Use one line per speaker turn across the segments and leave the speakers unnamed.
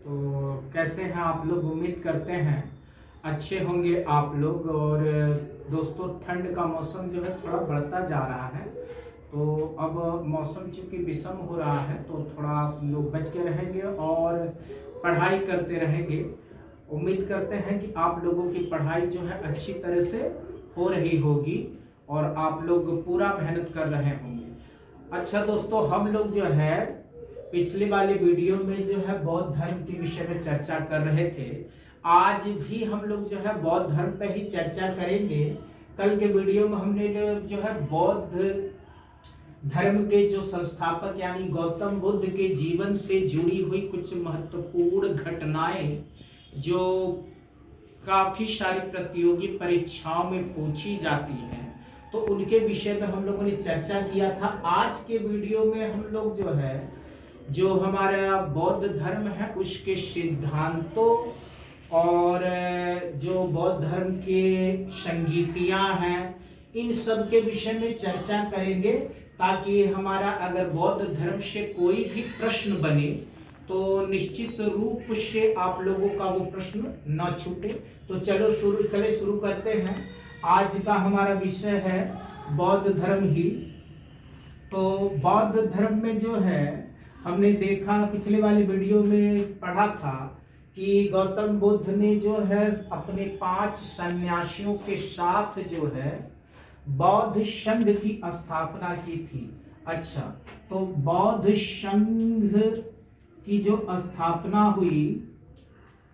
तो कैसे हैं आप लोग? उम्मीद करते हैं अच्छे होंगे आप लोग। और दोस्तों, ठंड का मौसम जो है थोड़ा बढ़ता जा रहा है, तो अब मौसम चूंकि विषम हो रहा है तो थोड़ा आप लोग बच के रहेंगे और पढ़ाई करते रहेंगे। उम्मीद करते हैं कि आप लोगों की पढ़ाई जो है अच्छी तरह से हो रही होगी और आप लोग पूरा मेहनत कर रहे होंगे। अच्छा दोस्तों, हम लोग जो है पिछले वाले वीडियो में जो है बौद्ध धर्म के विषय में चर्चा कर रहे थे। आज भी हम लोग जो है बौद्ध धर्म पे ही चर्चा करेंगे। कल के वीडियो में हमने जो है बौद्ध धर्म के जो संस्थापक यानी गौतम बुद्ध के जीवन से जुड़ी हुई कुछ महत्वपूर्ण घटनाएं जो काफी सारी प्रतियोगी परीक्षाओं में पूछी जाती हैं, तो उनके विषय में हम लोगों ने चर्चा किया था। आज के वीडियो में हम लोग जो है जो हमारा बौद्ध धर्म है उसके सिद्धांतों और जो बौद्ध धर्म के संगीतियां हैं, इन सब के विषय में चर्चा करेंगे, ताकि हमारा अगर बौद्ध धर्म से कोई भी प्रश्न बने तो निश्चित रूप से आप लोगों का वो प्रश्न न छूटे। तो चलो शुरू करते हैं। आज का हमारा विषय है बौद्ध धर्म ही। तो बौद्ध धर्म में जो है हमने देखा, पिछले वाले वीडियो में पढ़ा था कि गौतम बुद्ध ने जो है अपने 5 सन्यासियों के साथ जो है बौद्ध संघ की स्थापना की थी। अच्छा, तो बौद्ध संघ की जो स्थापना हुई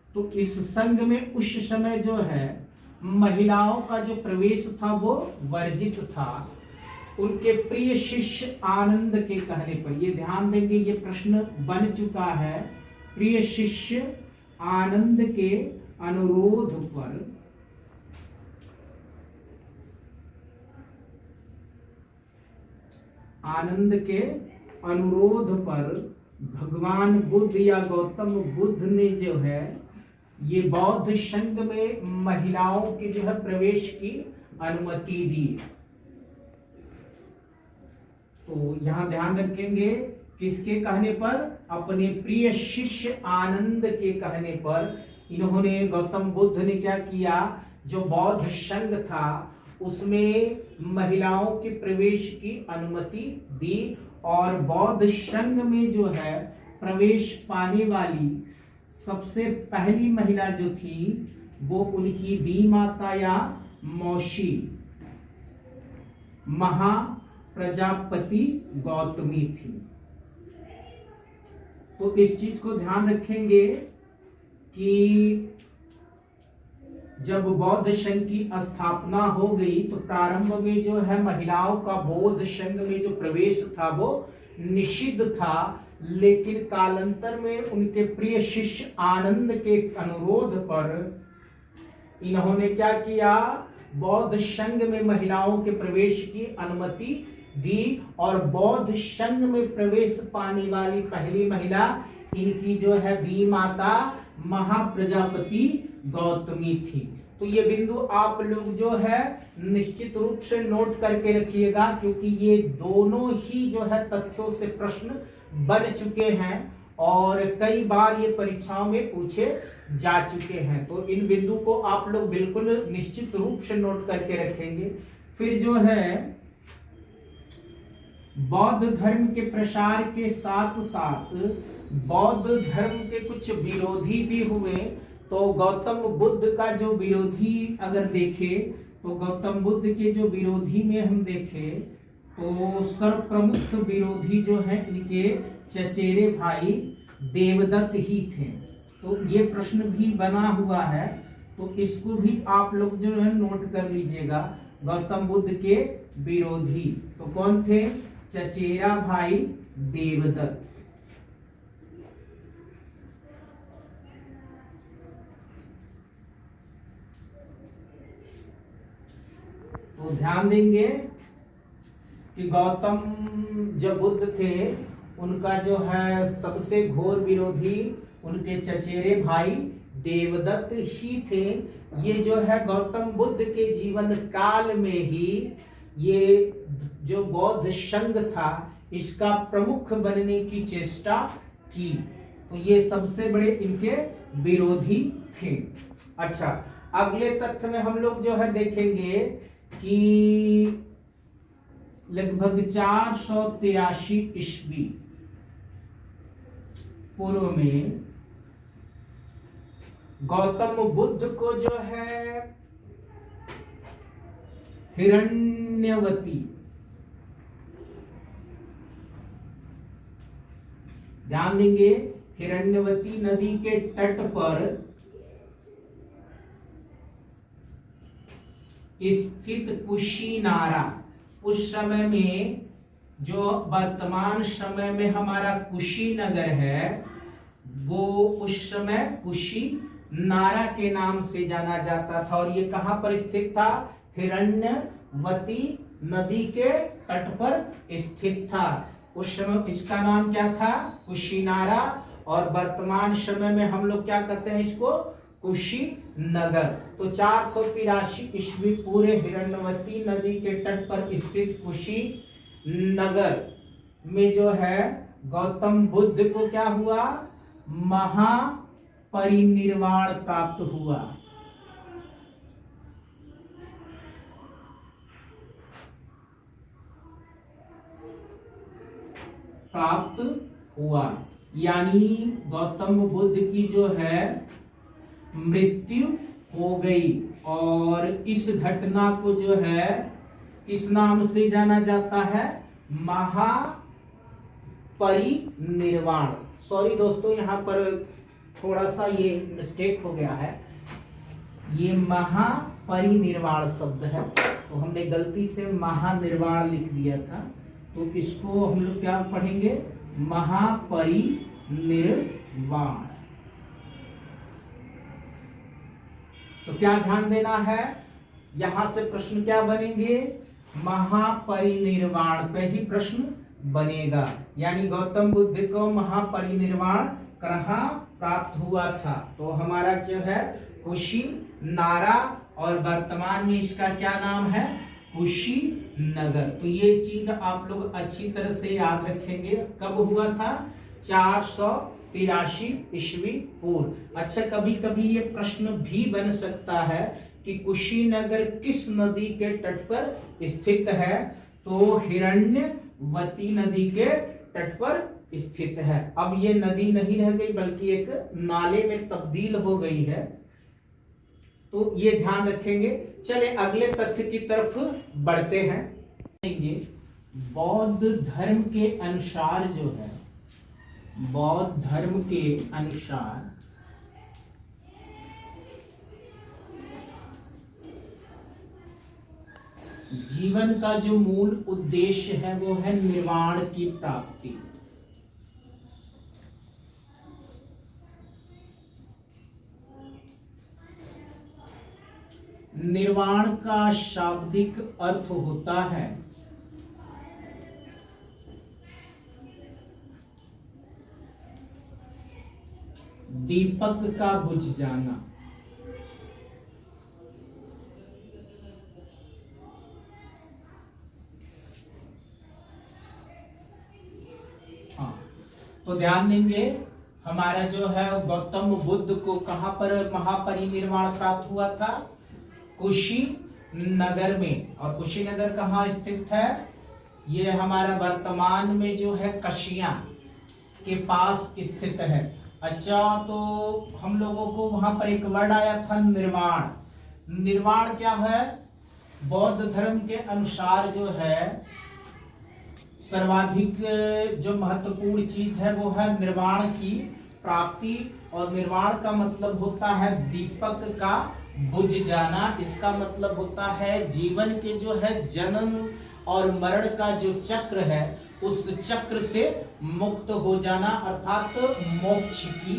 तो इस संघ में उस समय जो है महिलाओं का जो प्रवेश था वो वर्जित था। उनके प्रिय शिष्य आनंद के कहने पर, ये ध्यान देंगे, ये प्रश्न बन चुका है। प्रिय शिष्य आनंद के अनुरोध पर भगवान बुद्ध या गौतम बुद्ध ने जो है ये बौद्ध संघ में महिलाओं के जो है प्रवेश की अनुमति दी। तो यहां ध्यान रखेंगे, किसके कहने पर? अपने प्रिय शिष्य आनंद के कहने पर इन्होंने, गौतम बुद्ध ने क्या किया, जो बौद्ध संघ था उसमें महिलाओं के प्रवेश की अनुमति दी। और बौद्ध संघ में जो है प्रवेश पाने वाली सबसे पहली महिला जो थी वो उनकी बी माता या मौसी महाप्रजापति गौतमी थी। तो इस चीज को ध्यान रखेंगे कि जब बौद्ध संघ की स्थापना हो गई तो प्रारंभ में जो है महिलाओं का बौद्ध संघ में जो प्रवेश था वो निषिद्ध था, लेकिन कालांतर में उनके प्रिय शिष्य आनंद के अनुरोध पर इन्होंने क्या किया, बौद्ध संघ में महिलाओं के प्रवेश की अनुमति दी। और बौद्ध संघ में प्रवेश पाने वाली पहली महिला इनकी जो है बी माता महाप्रजापति गौतमी थी। तो ये बिंदु आप लोग जो है निश्चित रूप से नोट करके रखिएगा, क्योंकि ये दोनों ही जो है तथ्यों से प्रश्न बन चुके हैं और कई बार ये परीक्षाओं में पूछे जा चुके हैं। तो इन बिंदु को आप लोग बिल्कुल निश्चित रूप से नोट करके रखेंगे। फिर जो है बौद्ध धर्म के प्रसार के साथ साथ बौद्ध धर्म के कुछ विरोधी भी हुए। तो गौतम बुद्ध का जो विरोधी अगर देखें तो गौतम बुद्ध के जो विरोधी में हम देखें तो सर्वप्रमुख विरोधी जो है इनके चचेरे भाई देवदत्त ही थे। तो ये प्रश्न भी बना हुआ है, तो इसको भी आप लोग जो है नोट कर लीजिएगा। गौतम बुद्ध के विरोधी तो कौन थे? चचेरा भाई देवदत्त। तो ध्यान देंगे कि गौतम जो बुद्ध थे उनका जो है सबसे घोर विरोधी उनके चचेरे भाई देवदत्त ही थे। ये जो है गौतम बुद्ध के जीवन काल में ही ये जो बौद्ध संघ था इसका प्रमुख बनने की चेष्टा की। तो ये सबसे बड़े इनके विरोधी थे। अच्छा, अगले तथ्य में हम लोग जो है देखेंगे कि लगभग 483 ईस्वी पूर्व में गौतम बुद्ध को जो है हिरण्यवती, ध्यान देंगे, हिरण्यवती नदी के तट पर स्थित कुशीनारा, उस समय में जो वर्तमान समय में हमारा कुशीनगर है वो उस समय कुशीनारा के नाम से जाना जाता था। और ये कहां पर स्थित था? हिरण्यवती नदी के तट पर स्थित था। उस समय इसका नाम क्या था? कुशीनारा। और वर्तमान समय में हम लोग क्या कहते हैं इसको? कुशीनगर। तो 483 ईस्वी पूरे हिरण्यवती नदी के तट पर स्थित कुशीनगर में जो है गौतम बुद्ध को क्या हुआ? महापरिनिर्वाण प्राप्त हुआ। यानी गौतम बुद्ध की जो है मृत्यु हो गई। और इस घटना को जो है किस नाम से जाना जाता है? महापरिनिर्वाण। सॉरी दोस्तों, यहाँ पर थोड़ा सा ये मिस्टेक हो गया है, ये महापरिनिर्वाण शब्द है तो हमने गलती से महानिर्वाण लिख दिया था। तो इसको हम लोग क्या पढ़ेंगे? महापरिनिर्वाण। तो क्या ध्यान देना है, यहां से प्रश्न क्या बनेंगे? महापरिनिर्वाण पे ही प्रश्न बनेगा। यानी गौतम बुद्ध को महापरिनिर्वाण कहाँ प्राप्त हुआ था? तो हमारा जो है कुशीनारा, और वर्तमान में इसका क्या नाम है? कुशीनगर। तो ये चीज आप लोग अच्छी तरह से याद रखेंगे। कब हुआ था? 483 ईस्वी पूर्व। अच्छा, कभी कभी ये प्रश्न भी बन सकता है कि कुशीनगर किस नदी के तट पर स्थित है? तो हिरण्यवती नदी के तट पर स्थित है। अब ये नदी नहीं रह गई बल्कि एक नाले में तब्दील हो गई है, तो ये ध्यान रखेंगे। चले अगले तथ्य की तरफ बढ़ते हैं। बौद्ध धर्म के अनुसार जो है, बौद्ध धर्म के अनुसार जीवन का जो मूल उद्देश्य है वो है निर्वाण की प्राप्ति। निर्वाण का शाब्दिक अर्थ होता है दीपक का बुझ जाना। हाँ, तो ध्यान देंगे, हमारा जो है गौतम बुद्ध को कहां पर महापरिनिर्वाण प्राप्त हुआ था? कुशीनगर में। और कुशीनगर कहाँ स्थित है? ये हमारा वर्तमान में जो है कशिया के पास स्थित है। अच्छा, तो हम लोगों को वहां पर एक वर्ड आया था निर्वाण। निर्वाण क्या है? बौद्ध धर्म के अनुसार जो है सर्वाधिक जो महत्वपूर्ण चीज है वो है निर्वाण की प्राप्ति। और निर्वाण का मतलब होता है दीपक का बुझ जाना। इसका मतलब होता है जीवन के जो है जन्म और मरण का जो चक्र है उस चक्र से मुक्त हो जाना, अर्थात मोक्ष की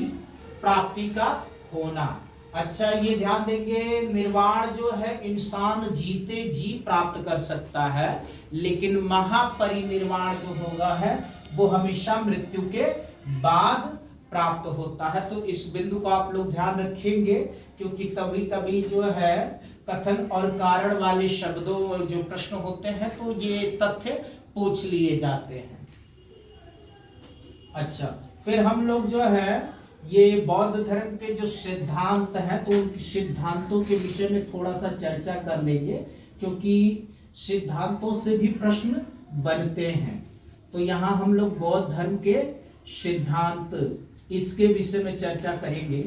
प्राप्ति का होना। अच्छा, ये ध्यान देंगे, निर्वाण जो है इंसान जीते जी प्राप्त कर सकता है, लेकिन महापरिनिर्वाण जो होगा है वो हमेशा मृत्यु के बाद प्राप्त होता है। तो इस बिंदु को आप लोग ध्यान रखेंगे, क्योंकि कभी कभी जो है कथन और कारण वाले शब्दों जो प्रश्न होते हैं तो ये तथ्य पूछ लिए जाते हैं। अच्छा, फिर हम लोग जो है ये बौद्ध धर्म के जो सिद्धांत हैं तो उन सिद्धांतों के विषय में थोड़ा सा चर्चा कर लेंगे, क्योंकि सिद्धांतों से भी प्रश्न बनते हैं। तो यहाँ हम लोग बौद्ध धर्म के सिद्धांत इसके विषय में चर्चा करेंगे।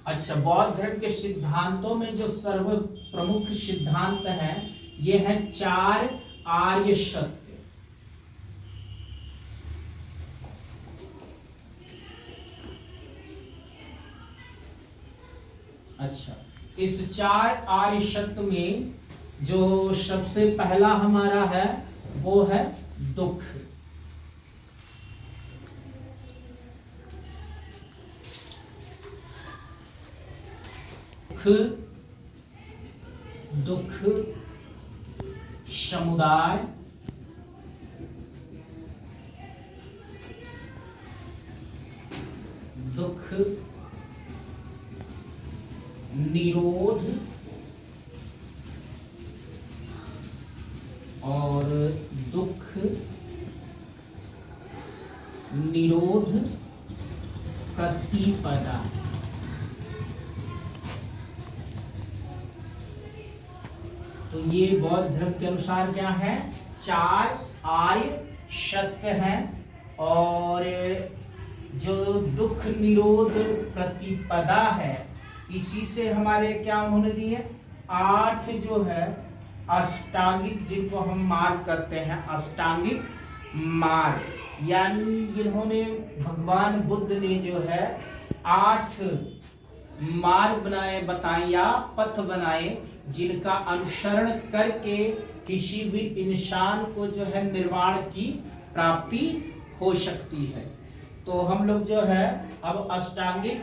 अच्छा, बौद्ध धर्म के सिद्धांतों में जो सर्व प्रमुख सिद्धांत हैं ये है 4 आर्य सत्य। अच्छा, इस 4 आर्य सत्य में जो सबसे पहला हमारा है वो है दुख। दुख समुदाय, दुख निरोध और दुख निरोध प्रतिपदा। तो ये बौद्ध धर्म के अनुसार क्या है, 4 आर्य सत्य हैं। और जो दुख निरोध प्रतिपदा है इसी से हमारे क्या उन्होंने दिए 8 जो है अष्टांगिक, जिनको हम मार्ग करते हैं अष्टांगिक मार्ग, यानी जिन्होंने भगवान बुद्ध ने जो है 8 मार्ग बनाए बताए या पथ बनाए जिनका अनुसरण करके किसी भी इंसान को जो है निर्वाण की प्राप्ति हो सकती है। तो हम लोग जो है अब अष्टांगिक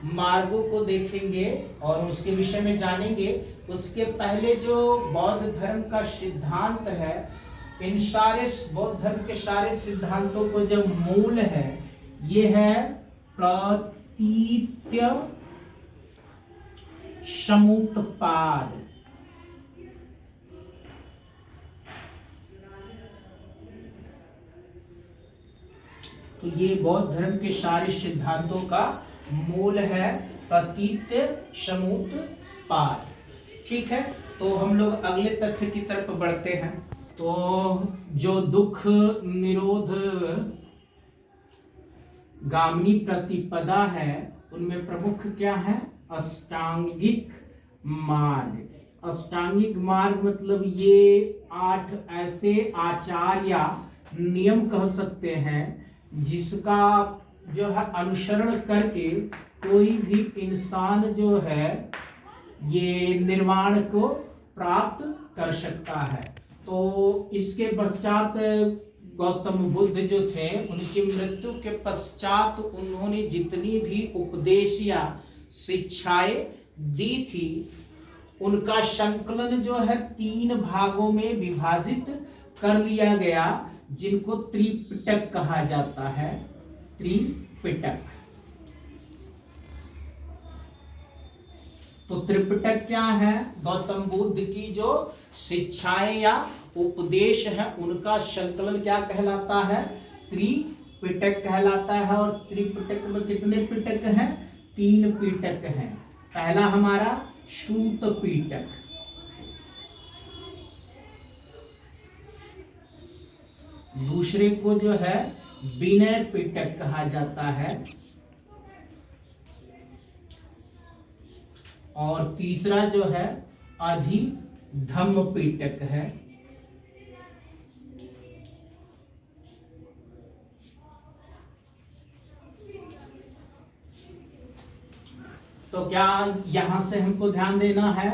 मार्गों को देखेंगे और उसके विषय में जानेंगे। उसके पहले जो बौद्ध धर्म का सिद्धांत है, इन सारे बौद्ध धर्म के सारे सिद्धांतों को जो मूल है ये है प्रतीत्य समुत्पाद। तो ये बौद्ध धर्म के सारे सिद्धांतों का मूल है प्रतीत्य समुत्पाद। ठीक है, तो हम लोग अगले तथ्य की तरफ बढ़ते हैं। तो जो दुख निरोध गामिनी प्रतिपदा है उनमें प्रमुख क्या है, अष्टांगिक मार्ग। अष्टांगिक मार्ग मतलब ये 8 ऐसे आचार या नियम कह सकते हैं जिसका जो है अनुसरण करके कोई भी इंसान जो है ये निर्वाण को प्राप्त कर सकता है। तो इसके पश्चात गौतम बुद्ध जो थे उनकी मृत्यु के पश्चात उन्होंने जितनी भी उपदेश या शिक्षाएं दी थी उनका संकलन जो है 3 भागों में विभाजित कर लिया गया, जिनको त्रिपिटक कहा जाता है। त्रिपिटक। तो त्रिपिटक क्या है, गौतम बुद्ध की जो शिक्षाएं या उपदेश है उनका संकलन क्या कहलाता है, त्रिपिटक कहलाता है। और त्रिपिटक में कितने पिटक हैं, 3 पिटक हैं। पहला हमारा सूत पिटक, दूसरे को जो है विनय पिटक कहा जाता है, और तीसरा जो है अधिधम्म पिटक है। तो क्या यहां से हमको ध्यान देना है,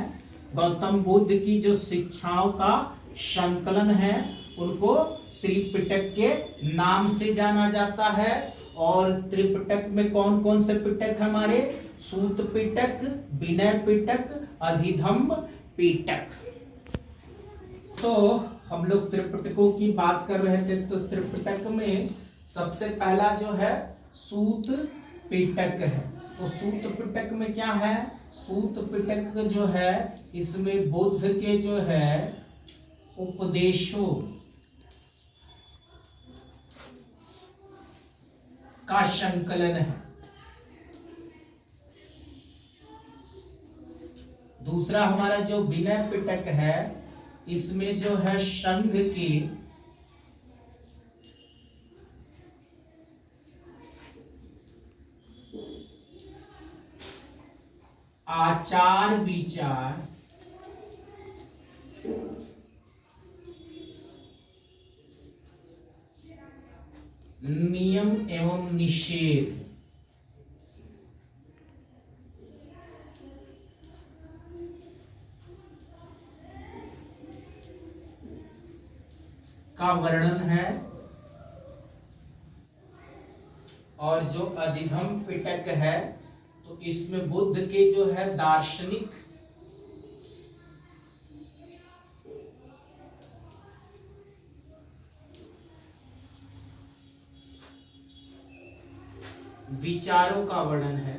गौतम बुद्ध की जो शिक्षाओं का संकलन है उनको त्रिपिटक के नाम से जाना जाता है। और त्रिपिटक में कौन कौन से पिटक हमारे, सूत पिटक, विनय पिटक, अधिधम्म पिटक। तो हम लोग त्रिपिटकों की बात कर रहे थे, तो त्रिपिटक में सबसे पहला जो है सूत पिटक है। तो सूत पिटक में क्या है, सूत पिटक जो है इसमें बुद्ध के जो है उपदेशों का संकलन है। दूसरा हमारा जो विनय पिटक है, इसमें जो है संघ की आचार विचार नियम एवं निषेध का वर्णन है। और जो अधिगम पिटक है, तो इसमें बुद्ध के जो है दार्शनिक विचारों का वर्णन है।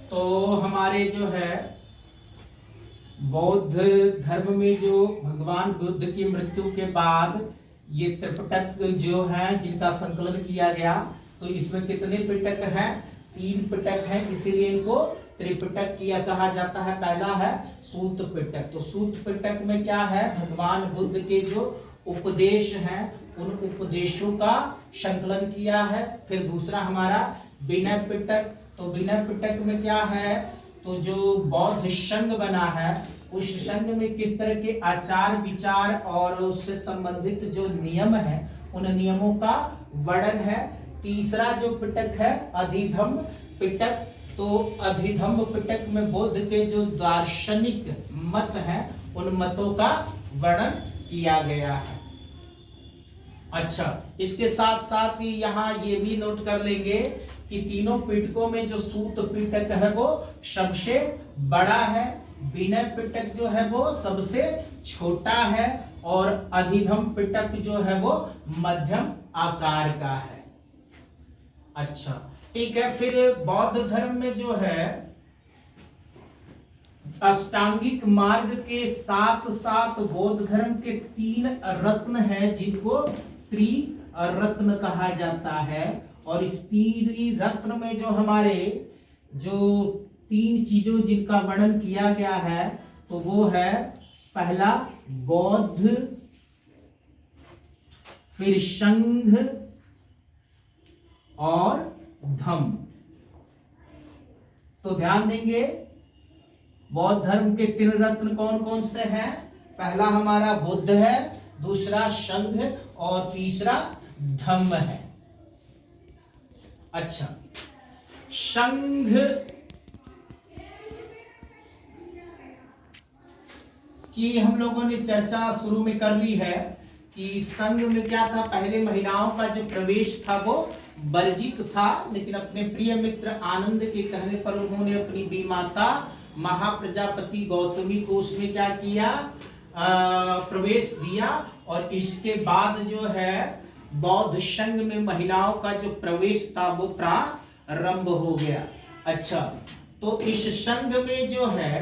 तो हमारे जो है बौद्ध धर्म में जो भगवान बुद्ध की मृत्यु के बाद ये त्रिपिटक जो है जिनका संकलन किया गया, तो इसमें कितने पिटक हैं? 3 पिटक हैं, इसीलिए इनको त्रिपिटक किया कहा जाता है। पहला है सूत पिटक। तो सूत पिटक में क्या है? भगवान बुद्ध के जो उपदेश हैं उन उपदेशों का संकलन किया है। फिर दूसरा हमारा विनय पिटक। तो विनय पिटक में क्या है? तो जो बौद्ध संघ बना है उस संघ में किस तरह के आचार विचार और उससे संबंधित जो नियम है उन नियमों का वर्णन है। तीसरा जो पिटक है अधिधम्म पिटक। तो अधिधम्म पिटक में बुद्ध के जो दार्शनिक मत हैं उन मतों का वर्णन किया गया है। अच्छा, इसके साथ साथ ही यहाँ ये भी नोट कर लेंगे कि तीनों पिटकों में जो सूत पिटक है वो सबसे बड़ा है, विनय पिटक जो है वो सबसे छोटा है और अधिधम्म पिटक जो है वो मध्यम आकार का है। अच्छा, ठीक है। फिर बौद्ध धर्म में जो है अष्टांगिक मार्ग के साथ साथ बौद्ध धर्म के 3 रत्न हैं जिनको त्रिरत्न कहा जाता है। और इस त्रिरत्न में जो हमारे जो 3 चीजों जिनका वर्णन किया गया है, तो वो है पहला बौद्ध, फिर संघ और धम्म। तो ध्यान देंगे बौद्ध धर्म के 3 रत्न कौन कौन से हैं? पहला हमारा बुद्ध है, दूसरा संघ और तीसरा धम्म है। अच्छा, संघ की हम लोगों ने चर्चा शुरू में कर ली है कि संघ में क्या था? पहले महिलाओं का जो प्रवेश था वो वर्जित था, लेकिन अपने प्रिय मित्र आनंद के कहने पर उन्होंने अपनी बीमाता महाप्रजापति गौतमी को उसमें क्या किया? प्रवेश दिया। और इसके बाद जो है बौद्ध संघ में महिलाओं का जो प्रवेश था वो प्रारंभ हो गया। अच्छा, तो इस संघ में जो है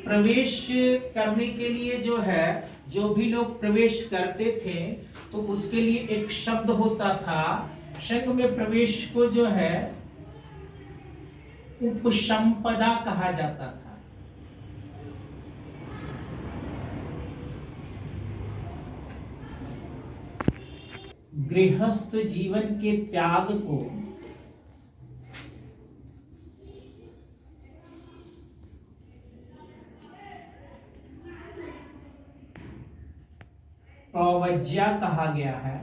प्रवेश करने के लिए जो है जो भी लोग प्रवेश करते थे तो उसके लिए एक शब्द होता था। संघ में प्रवेश को जो है उपसंपदा कहा जाता था। गृहस्थ जीवन के त्याग को प्रवज्या कहा गया है।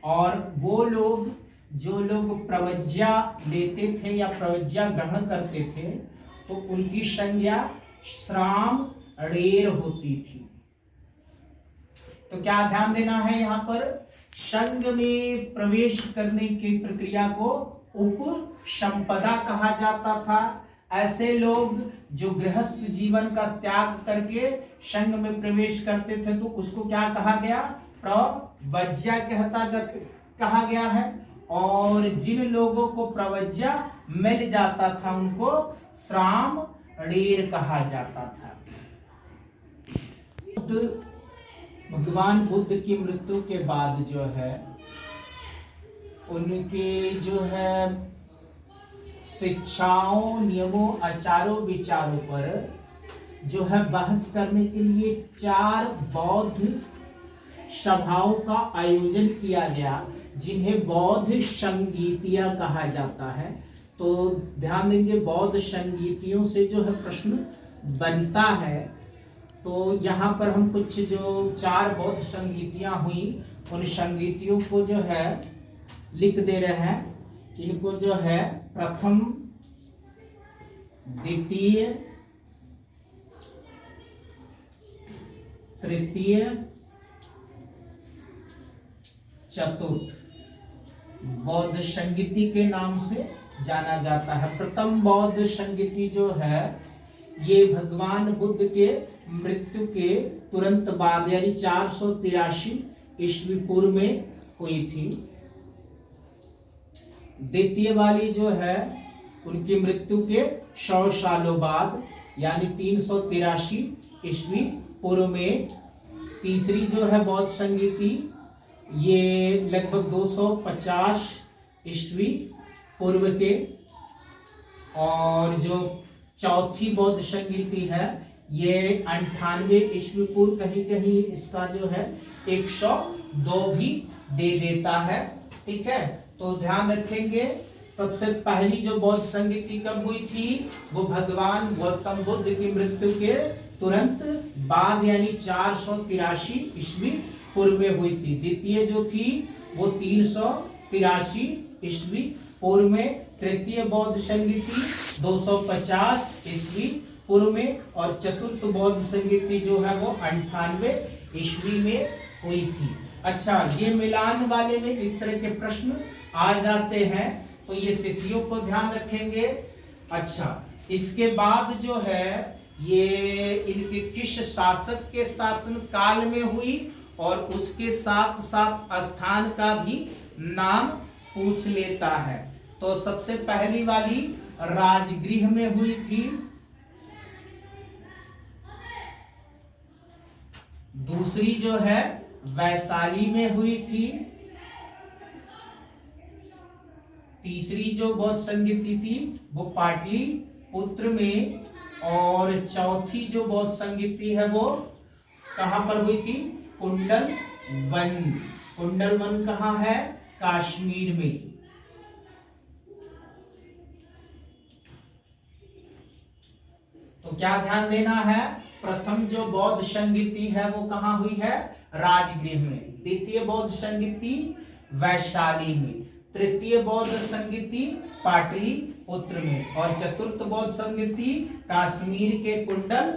और वो लोग जो लोग प्रवज्या लेते थे या प्रवज्या ग्रहण करते थे तो उनकी संज्ञा श्राम ऋण होती थी। तो क्या ध्यान देना है यहाँ पर? संघ में प्रवेश करने की प्रक्रिया को उपसंपदा कहा जाता था। ऐसे लोग जो गृहस्थ जीवन का त्याग करके संघ में प्रवेश करते थे तो उसको क्या कहा गया? प्रवज्या कहा गया है। और जिन लोगों को प्रवज्या मिल जाता था उनको श्राम रीर कहा जाता था। भगवान बुद्ध की मृत्यु के बाद जो है उनके जो है शिक्षाओं, नियमों, आचारों, विचारों पर जो है बहस करने के लिए 4 बौद्ध सभाओं का आयोजन किया गया, जिन्हें बौद्ध संगीतियां कहा जाता है। तो ध्यान देंगे, बौद्ध संगीतियों से जो है प्रश्न बनता है। तो यहाँ पर हम कुछ जो 4 बौद्ध संगीतियां हुई उन संगीतियों को जो है लिख दे रहे हैं। इनको जो है प्रथम, द्वितीय, तृतीय, चतुर्थ बौद्ध संगीति के नाम से जाना जाता है। प्रथम बौद्ध संगीति जो है ये भगवान बुद्ध के मृत्यु के तुरंत बाद यानी 483 ईस्वी पूर्व में हुई थी। द्वितीय वाली जो है उनकी मृत्यु के 100 सालों बाद यानी 383 ईस्वी पूर्व में। तीसरी जो है बौद्ध संगीति ये लगभग 250 ईस्वी पूर्व के। और जो चौथी बौद्ध संगीति है ये 98 ईस्वी पूर्व, कहीं कहीं इसका जो है 102 भी दे देता है। ठीक है, तो ध्यान रखेंगे। सबसे पहली जो बौद्ध संगीति कब हुई थी वो भगवान गौतम बुद्ध की मृत्यु के तुरंत बाद यानी 483 ईस्वी पूर्व में हुई थी। द्वितीय जो थी वो 383 ईस्वी पूर्व में। तृतीय बौद्ध संगीति 250 ईस्वी पूर्व में। और चतुर्थ बौद्ध संगीति जो है वो 98 ईस्वी में हुई थी। अच्छा, ये मिलान वाले में इस तरह के प्रश्न आ जाते हैं, तो ये तिथियों को ध्यान रखेंगे। अच्छा, इसके बाद जो है ये इनके किस शासक के शासन काल में हुई और उसके साथ साथ स्थान का भी नाम पूछ लेता है। तो सबसे पहली वाली राजगृह में हुई थी, दूसरी जो है वैशाली में हुई थी, तीसरी जो बौद्ध संगीति थी वो पाटलिपुत्र में, और चौथी जो बौद्ध संगीति है वो कहां पर हुई थी? कुंडल वन। कुंडल वन कहां है? कश्मीर में। तो क्या ध्यान देना है? प्रथम जो बौद्ध संगीति है वो कहां हुई है? राजगृह में। द्वितीय बौद्ध संगीति वैशाली में। तृतीय बौद्ध संगीति पाटलिपुत्र में। और चतुर्थ बौद्ध संगीति कश्मीर के कुंडल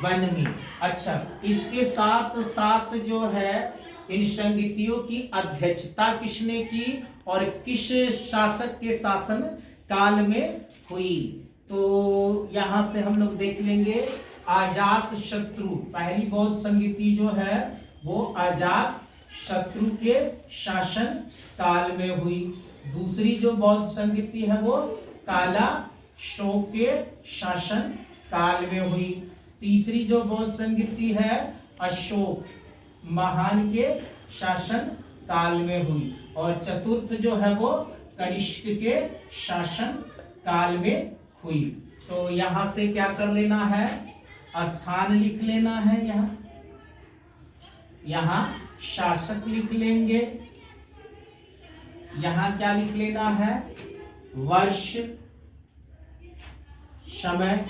वन में। अच्छा, इसके साथ साथ जो है इन संगीतियों की अध्यक्षता किसने की और किस शासक के शासन काल में हुई? तो यहां से हम लोग देख लेंगे। अजात शत्रु पहली बौद्ध संगीति जो है वो अजात शत्रु के शासन काल में हुई। दूसरी जो बौद्ध संगीति है वो काला शोक के शासन काल में हुई। तीसरी जो बौद्ध संगीति है अशोक महान के शासन काल में हुई। और चतुर्थ जो है वो कनिष्क के शासन काल में हुई। तो यहां से क्या कर लेना है? स्थान लिख लेना है। यहां शासक लिख लेंगे। यहां क्या लिख लेना है? वर्ष, समय,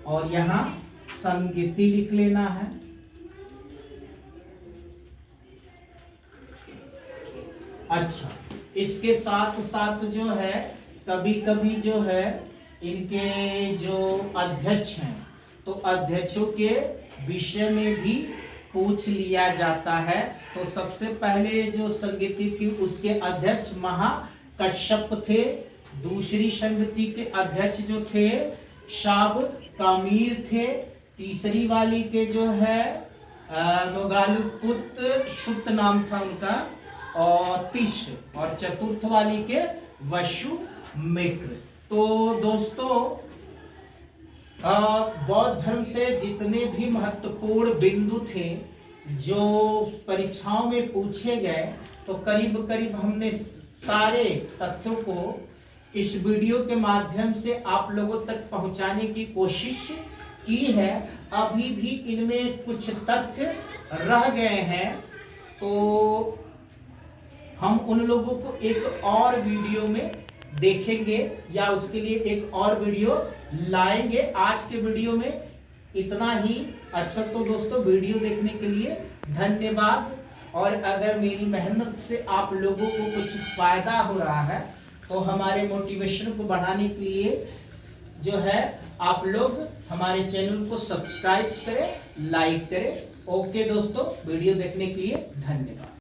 और यहां संगीति लिख लेना है। अच्छा, इसके साथ साथ जो है कभी कभी जो है इनके जो अध्यक्ष हैं तो अध्यक्षों के विषय में भी पूछ लिया जाता है। तो सबसे पहले जो संगीति थी उसके अध्यक्ष महाकश्यप थे। दूसरी संगीति के अध्यक्ष जो थे शाब कामीर थे। तीसरी वाली के जो है नोगालपुत शुक्त नाम था उनका और तिश। और चतुर्थ वाली के वशु मित्र। तो दोस्तों बौद्ध धर्म से जितने भी महत्वपूर्ण बिंदु थे जो परीक्षाओं में पूछे गए, तो करीब करीब हमने सारे तथ्यों को इस वीडियो के माध्यम से आप लोगों तक पहुंचाने की कोशिश की है। अभी भी इनमें कुछ तथ्य रह गए हैं, तो हम उन लोगों को एक और वीडियो में देखेंगे या उसके लिए एक और वीडियो लाएंगे। आज के वीडियो में इतना ही। अच्छा, तो दोस्तों वीडियो देखने के लिए धन्यवाद। और अगर मेरी मेहनत से आप लोगों को कुछ फायदा हो रहा है तो हमारे मोटिवेशन को बढ़ाने के लिए जो है आप लोग हमारे चैनल को सब्सक्राइब करें, लाइक करें। ओके दोस्तों, वीडियो देखने के लिए धन्यवाद।